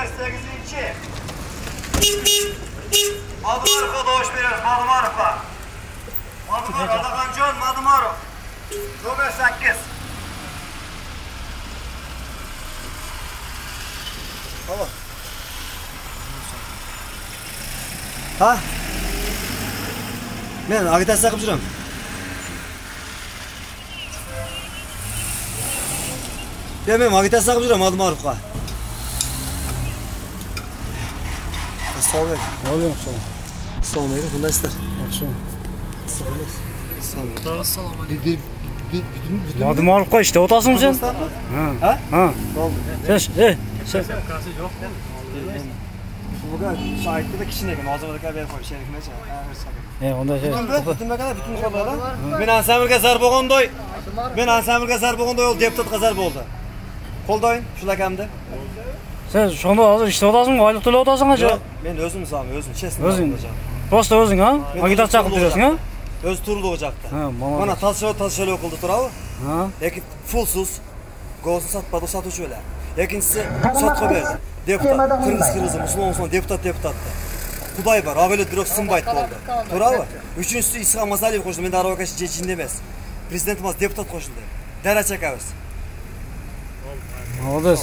18. Madumarof'a doğuş veriyoruz. Madumarof'a. Madumarov, Adakancan Madumarov. 98. Tamam. Ha? Men agitatsiya qilib juraman. Men agitatsiya qilib juraman Madumarovga. Assalomu alaykum. Alaykum assalom. Assalomu alaykum. Qandaysizlar? Yaxshi. Assalomu alaykum. Madumarovga ishda o'tasizmi sen? Ha. Ha. Sen. Bugun shahidda kishini ekan, hozirda berib qo'yib sherikmacha. Unda Bütün xabarlar. Men ansamblga zarb bo'lganday, ol deputatga zarb bo'ldi. Qo'ldoying shularkamda. Sen shunda hozir ishda o'tasizmi, oylik to'lab o'tasizmi acha? Men o'zim hisobim, o'zim, chestno. O'zing. Prosta o'zing, ha? Agitatsiya qilib turasizmi, ha? O'z turli o'joqda. Ha, mana talshalov qildi turavi. Ha? Lekin pulsiz g'ozni sotmadi, sotuvchi bo'lar. Ikkinchisi sotqa berdi. Deputat, qirg'iz, musulmon deputatda. Xudoy bor, avvalo dirok simbayt bo'ldi. To'g'rimi? Uchinchisi Isroil Masaliyev qo'shildi. Men Darvoqash jechinda emas. Prezident emas, deputat qo'shildi. Dara chekamiz. Молодец.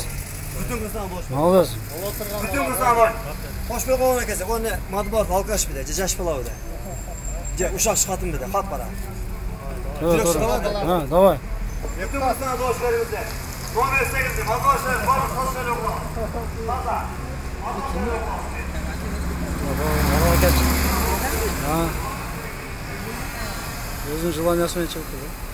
Bütün qizlar bosh. Молодец. Bütün qizlar bosh. Xo'sh bo'lgan ekan, o'ni matbuot halqash bida, jash pilovda. Uşaq chiqatim bida, xat qara. Ha, давай. Bütün qizlar bosh beringizlar. Nomer 8, matbuotlar, bor qolsa yo'q. Toza. Ha. Özün желаниясымен чыгып.